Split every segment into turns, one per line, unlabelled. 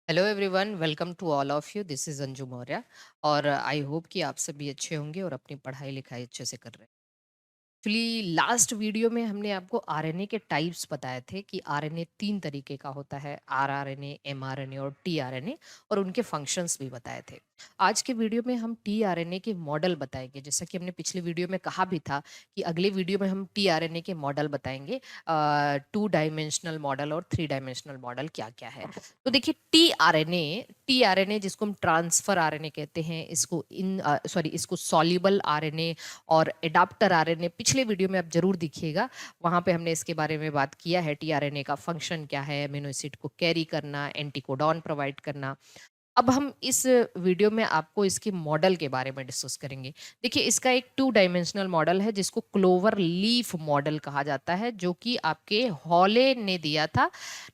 Hello everyone, welcome to all of you. This is Anju Maurya और I hope कि आप सभी अच्छे होंगे और अपनी पढ़ाई लिखाई अच्छे से कर रहे हैं। एक्चुअली लास्ट वीडियो में हमने आपको आरएनए के टाइप्स बताए थे कि आरएनए 3 तरीके का होता है, आरआरएनए, एमआरएनए और टीआरएनए, और उनके फंक्शंस भी बताए थे। आज के वीडियो में हम टीआरएनए के मॉडल बताएंगे। जैसा कि हमने पिछले वीडियो में कहा भी था कि अगले वीडियो में हम टीआरएनए के मॉडल बताएंगे, 2 डायमेंशनल मॉडल और 3 डायमेंशनल मॉडल क्या क्या है। तो देखिए, टीआरएनए जिसको हम ट्रांसफर आरएनए कहते हैं, इसको सॉल्युबल आरएनए और एडाप्टर आरएनए पिछले वीडियो में आप जरूर देखिएगा। वहां पे हमने इसके बारे में बात किया है। टीआरएनए का फंक्शन क्या है, अमीनो एसिड को कैरी करना, एंटीकोडॉन प्रोवाइड करना। अब हम इस वीडियो में आपको इसके मॉडल के बारे में डिस्कस करेंगे। देखिए, इसका एक 2 डायमेंशनल मॉडल है जिसको क्लोवर लीफ मॉडल कहा जाता है, जो कि आपके हॉले ने दिया था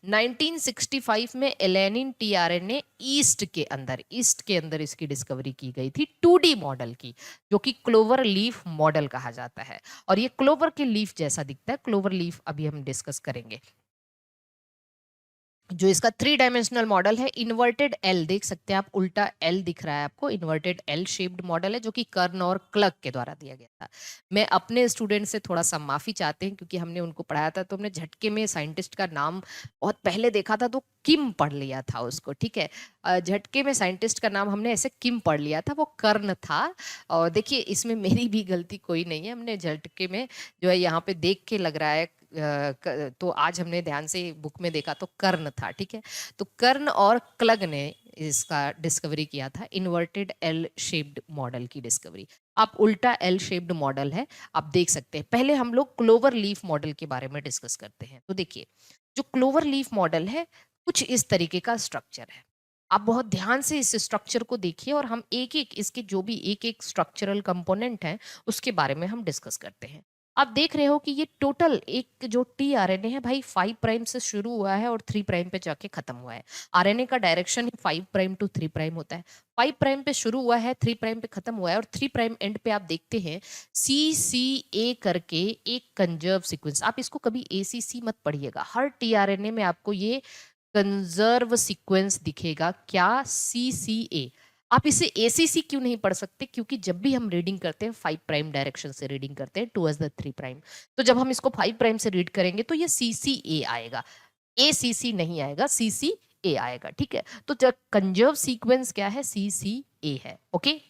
1965 में। एलेनिन टीआरएनए ईस्ट के अंदर इसकी डिस्कवरी की गई थी, 2D मॉडल की, जो कि क्लोवर लीफ मॉडल कहा जाता है। और ये क्लोवर के लीफ जैसा दिखता है। क्लोवर लीफ अभी हम डिस्कस करेंगे। जो इसका 3 डायमेंशनल मॉडल है, इन्वर्टेड एल देख सकते हैं आप, उल्टा एल दिख रहा है आपको। इन्वर्टेड एल शेप्ड मॉडल है जो कि कर्न और क्लग के द्वारा दिया गया था। मैं अपने स्टूडेंट से थोड़ा सा माफी चाहते हैं, क्योंकि हमने उनको पढ़ाया था तो हमने झटके में साइंटिस्ट का नाम बहुत पहले देखा था तो किम पढ़ लिया था उसको। ठीक है, झटके में साइंटिस्ट का नाम हमने ऐसे किम पढ़ लिया था, वो कर्ण था। और देखिए, इसमें मेरी भी गलती कोई नहीं है। हमने झटके में जो है यहाँ पे देख के लग रहा है, तो आज हमने ध्यान से बुक में देखा तो कर्ण था। ठीक है, तो कर्ण और क्लग ने इसका डिस्कवरी किया था, इन्वर्टेड एल शेप्ड मॉडल की डिस्कवरी। आप उल्टा एल शेप्ड मॉडल है, आप देख सकते हैं। पहले हम लोग क्लोवर लीफ मॉडल के बारे में डिस्कस करते हैं। तो देखिए, जो क्लोवर लीफ मॉडल है, कुछ इस तरीके का स्ट्रक्चर है। आप बहुत ध्यान से इस स्ट्रक्चर को देखिए और हम एक एक इसके जो भी एक एक स्ट्रक्चरल कंपोनेंट है उसके बारे में हम डिस्कस करते हैं। आप देख रहे हो कि ये टोटल एक जो टी आरएनए है भाई, 5 प्राइम से शुरू हुआ है और 3 प्राइम पे जाके खत्म हुआ है। आरएनए का डायरेक्शन ही 5 प्राइम टू 3 प्राइम होता है। 5 प्राइम पे शुरू हुआ है, 3 प्राइम पे खत्म हुआ है, और 3 प्राइम एंड पे आप देखते हैं CCA करके एक कंजर्व सीक्वेंस। आप इसको कभी ACC मत पढ़िएगा, हर टीआरएनए में आपको ये कंजर्व सीक्वेंस दिखेगा। क्या? CCA। आप इसे ACC क्यों नहीं पढ़ सकते? क्योंकि जब भी हम रीडिंग करते हैं 5 प्राइम डायरेक्शन से रीडिंग करते हैं टुवर्ड्स द 3 प्राइम, तो जब हम इसको 5 प्राइम से रीड करेंगे तो ये CCA आएगा, ACC नहीं आएगा, CCA आएगा। ठीक है, तो कंजर्व सीक्वेंस क्या है? CCA है। ओके,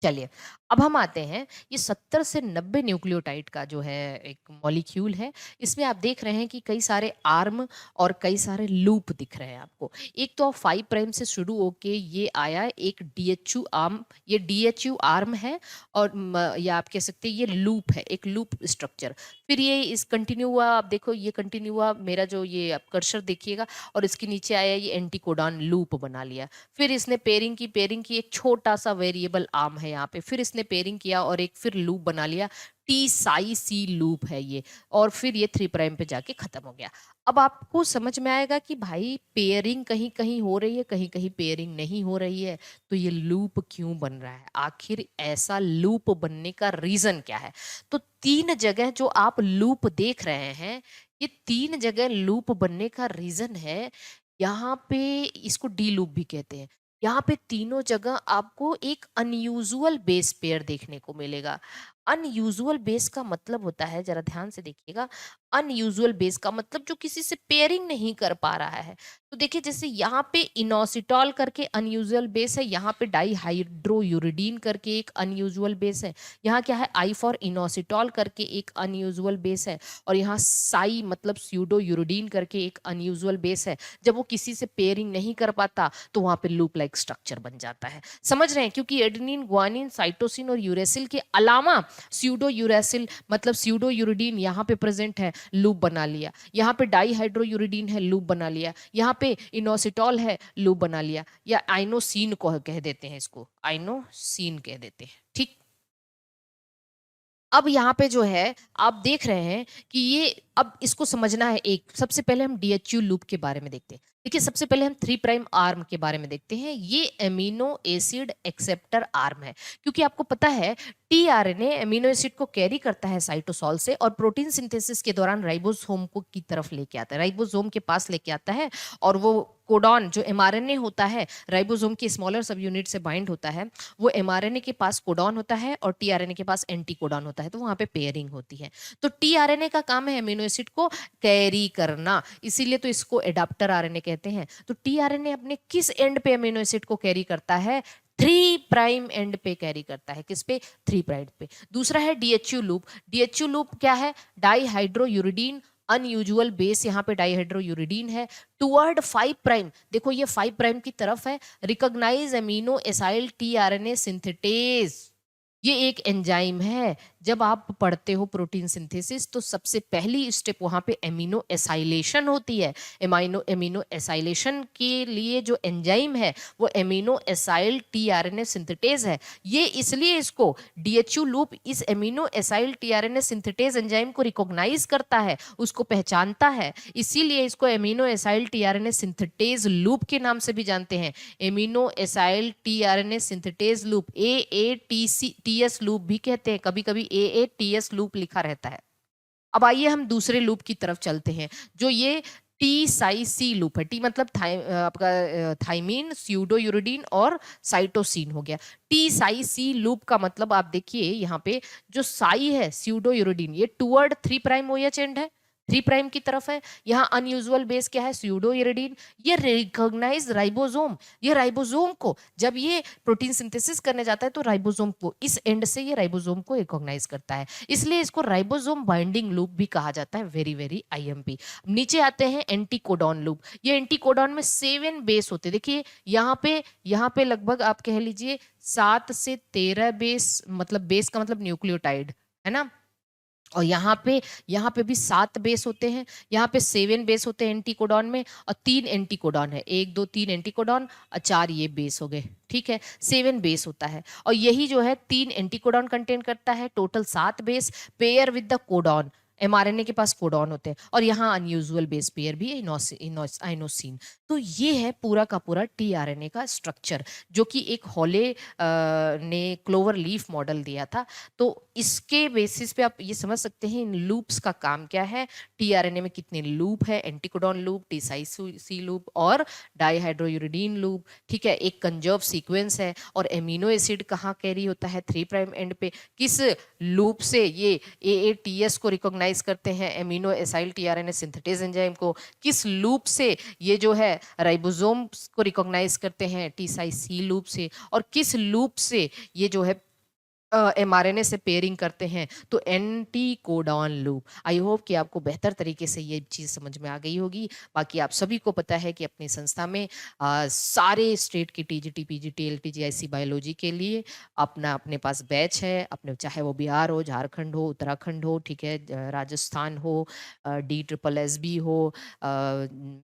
चलिए, अब हम आते हैं, ये 70 से 90 न्यूक्लियोटाइड का जो है एक मॉलिक्यूल है। इसमें आप देख रहे हैं कि कई सारे आर्म और कई सारे लूप दिख रहे हैं आपको। एक तो 5 प्राइम से शुरू होके ये आया एक DHU आर्म, ये DHU आर्म है, और या आप कह सकते हैं ये लूप है, एक लूप स्ट्रक्चर। फिर ये इस कंटिन्यू हुआ, आप देखो ये कंटिन्यू हुआ, मेरा जो ये आप कर्सर देखिएगा, और इसके नीचे आया ये एंटीकोडॉन लूप बना लिया। फिर इसने पेयरिंग की एक छोटा सा वेरिएबल आर्म है यहाँ पे, फिर इसने पेयरिंग किया और एक फिर लूप बना लिया, टी साई सी लूप है ये, और फिर ये 3 प्राइम पे जाके खत्म हो गया। अब आपको समझ में आएगा कि भाई पेयरिंग कहीं कहीं हो रही है, कहीं कहीं पेयरिंग नहीं हो रही है, तो ये लूप क्यों बन रहा है? आखिर ऐसा लूप बनने का रीजन क्या है? तो 3 जगह जो आप लूप देख रहे हैं, ये 3 जगह लूप बनने का रीजन है। यहाँ पे इसको डी लूप भी कहते हैं। यहाँ पे तीनों जगह आपको एक अनयूजुअल बेस पेयर देखने को मिलेगा। अनयूजुअल बेस का मतलब होता है, जरा ध्यान से देखिएगा, अनयूजुअल बेस का मतलब जो किसी से पेयरिंग नहीं कर पा रहा है। तो देखिए, जैसे यहाँ पे इनोसिटॉल करके अनयूजुअल बेस है, यहाँ पे डाईहाइड्रोयूरिडीन करके एक अनयूजुअल बेस है, यहाँ क्या है, आई फॉर इनोसिटॉल करके एक अनयूजुअल बेस है, और यहाँ साई मतलब स्यूडो यूरिडीन करके एक अनयूजुअल बेस है। जब वो किसी से पेयरिंग नहीं कर पाता तो वहां पे लूप लाइक स्ट्रक्चर बन जाता है। समझ रहे हैं? क्योंकि एडेनिन, ग्वानिन, साइटोसिन और यूरेसिल के अलावा स्यूडो यूरेसिल मतलब स्यूडो यूरिडीन यहाँ पे प्रेजेंट है, लूप बना लिया। यहाँ पे डाईहाइड्रोयूरिडीन है, लूप बना लिया। यहाँ पे इनोसिटॉल है, लूप बना लिया। या आइनोसिन को कह देते हैं, इसको आइनोसिन कह देते हैं। ठीक, अब यहाँ पे जो है आप देख रहे हैं कि ये, अब इसको समझना है। एक सबसे पहले हम DHU लूप के बारे में देखते हैं। देखिए, सबसे पहले हम 3 प्राइम आर्म के बारे में देखते हैं। ये एमिनो एसिड एक्सेप्टर आर्म है, क्योंकि आपको पता है टीआरएनए अमीनो एसिड को कैरी करता है साइटोसॉल से और प्रोटीन सिंथेसिस के दौरान राइबोसोम को की तरफ लेके आता है, राइबोसोम के पास लेके आता है और वो कोडॉन जो एमआरएनए होता है राइबोसोम की स्मॉलर सब यूनिट से बाइंड होता है, वो एमआरएनए के पास कोडॉन होता है और टीआरएनए के पास एंटी कोडॉन होता है, तो वहां पे पेयरिंग होती है। तो टीआरएनए का काम है अमीनो एसिड को कैरी करना, इसीलिए तो इसको एडाप्टर आरएनए कहते हैं। तो टीआरएनए अपने किस एंड पे अमीनो एसिड को कैरी करता है? 3' एंड पे कैरी करता है। किस पे? 3' पे। दूसरा है डीएचयू लूप। डीएचयू लूप क्या है? डाईहाइड्रोयूरिडीन अनयूजुअल बेस, यहाँ पे डाईहाइड्रोयूरिडीन है टुवर्ड 5'। देखो ये 5' की तरफ है। Recognise amino acyl tRNA synthetase, ये एक एंजाइम है। जब आप पढ़ते हो प्रोटीन सिंथेसिस तो सबसे पहली स्टेप वहां पे एमिनो एसाइलेशन होती है। एमिनो एसाइलेशन के लिए जो एंजाइम है वो एमिनो एसाइल टीआरएनए सिंथेटेज है। ये इसलिए इसको डीएचयू लूप इस amino acyl tRNA synthetase enzyme को रिकॉग्नाइज करता है, उसको पहचानता है, इसीलिए इसको amino acyl tRNA synthetase loop के नाम से भी जानते हैं। Amino acyl tRNA synthetase loop, AATS loop भी कहते हैं, कभी कभी एएटीएस लूप लिखा रहता है। अब आइए हम दूसरे लूप की तरफ चलते हैं, जो ये टी साई सी लूप है। टी मतलब आपका थाइमीन, स्यूडोयूरिडीन और साइटोसिन हो गया। टी साई सी लूप का मतलब आप देखिए यहाँ पे जो साई है स्यूडोयूरिडीन, ये टुवर्ड 3' OH एंड है, 3' की तरफ है। यहाँ अनयूजुअल बेस क्या है? स्यूडोयूरिडीन। ये रिकॉग्नाइज राइबोसोम, ये राइबोसोम को जब ये प्रोटीन सिंथेसिस करने जाता है तो राइबोसोम को इस एंड से ये राइबोसोम को रिकॉग्नाइज करता है, इसलिए इसको राइबोसोम बाइंडिंग लूप भी कहा जाता है। Very very IMP. नीचे आते हैं एंटीकोडॉन लूप। ये एंटीकोडॉन में 7 बेस होते हैं। देखिए यहाँ पे लगभग आप कह लीजिए 7 से 13 बेस, मतलब बेस का मतलब न्यूक्लियोटाइड है ना। और यहाँ पे भी 7 बेस होते हैं। यहाँ पे 7 बेस होते हैं एंटीकोडॉन में और 3 एंटीकोडॉन है, 1 2 3 एंटीकोडॉन और 4 ये बेस हो गए, ठीक है। 7 बेस होता है और यही जो है 3 एंटीकोडॉन कंटेन करता है, total 7 base pair with the codon. MRNA के पास कोडॉन होते हैं और यहाँ अनयूजुअल बेस पेयर भी है, आइनोसिन। तो ये है पूरा का पूरा टीआरएनए का स्ट्रक्चर, जो कि एक हॉले ने क्लोवर लीफ मॉडल दिया था। तो इसके बेसिस पे आप ये समझ सकते हैं इन लूप्स का काम क्या है, टीआरएनए में कितने लूप है, एंटीकोडॉन लूप, टी साई सी लूप और डाईहाइड्रोयूरिडीन लूप, ठीक है। एक कंजर्व सीक्वेंस है और एमिनो एसिड कहाँ कैरी होता है? 3' एंड पे। किस लूप से ये एएटीएस को रिकॉग्नाइज करते हैं, amino acyl tRNA synthetase enzyme को? किस लूप से ये जो है राइबोसोम को रिकॉग्नाइज करते हैं? टी साई सी लूप से। और किस लूप से ये जो है एमआरएनए से पेयरिंग करते हैं? तो एंटीकोडॉन लूप। आई होप कि आपको बेहतर तरीके से ये चीज़ समझ में आ गई होगी। बाकी आप सभी को पता है कि अपनी संस्था में सारे स्टेट की TGT, PGT, LTG, IC biology के लिए अपने पास बैच है। अपने चाहे वो बिहार हो, झारखंड हो, उत्तराखंड हो, ठीक है, राजस्थान हो, DSSB हो,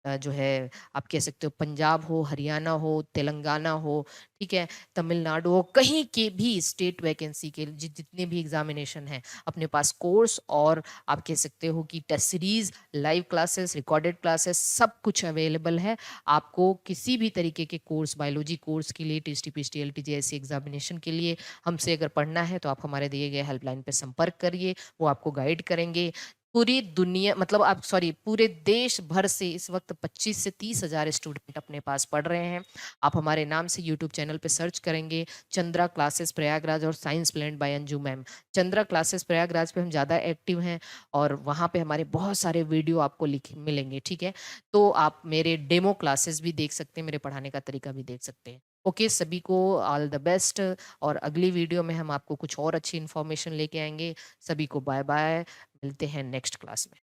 जो है आप कह सकते हो पंजाब हो, हरियाणा हो, तेलंगाना हो, ठीक है, तमिलनाडु हो, कहीं के भी स्टेट वैकेंसी के जितने भी एग्जामिनेशन हैं, अपने पास कोर्स और आप कह सकते हो कि test series, live classes, recorded classes, सब कुछ अवेलेबल है। आपको किसी भी तरीके के कोर्स, बायोलॉजी कोर्स के लिए, टीएसटी, पीएचडी, एलटीजी ऐसी एग्जामिनेशन के लिए हमसे अगर पढ़ना है तो आप हमारे दिए गए हेल्पलाइन पे संपर्क करिए, वो आपको गाइड करेंगे। पूरी दुनिया मतलब आप सॉरी पूरे देश भर से इस वक्त 25 से 30 हजार स्टूडेंट अपने पास पढ़ रहे हैं। आप हमारे नाम से यूट्यूब चैनल पे सर्च करेंगे चंद्रा क्लासेस प्रयागराज और science plan by Anju ma'am. Chandra classes Prayagraj पे हम ज़्यादा एक्टिव हैं और वहाँ पे हमारे बहुत सारे वीडियो आपको मिलेंगे, ठीक है। तो आप मेरे डेमो क्लासेस भी देख सकते हैं, मेरे पढ़ाने का तरीका भी देख सकते हैं। ओके, सभी को ऑल द बेस्ट और अगली वीडियो में हम आपको कुछ और अच्छी इन्फॉर्मेशन लेके आएंगे। सभी को बाय बाय, मिलते हैं नेक्स्ट क्लास में।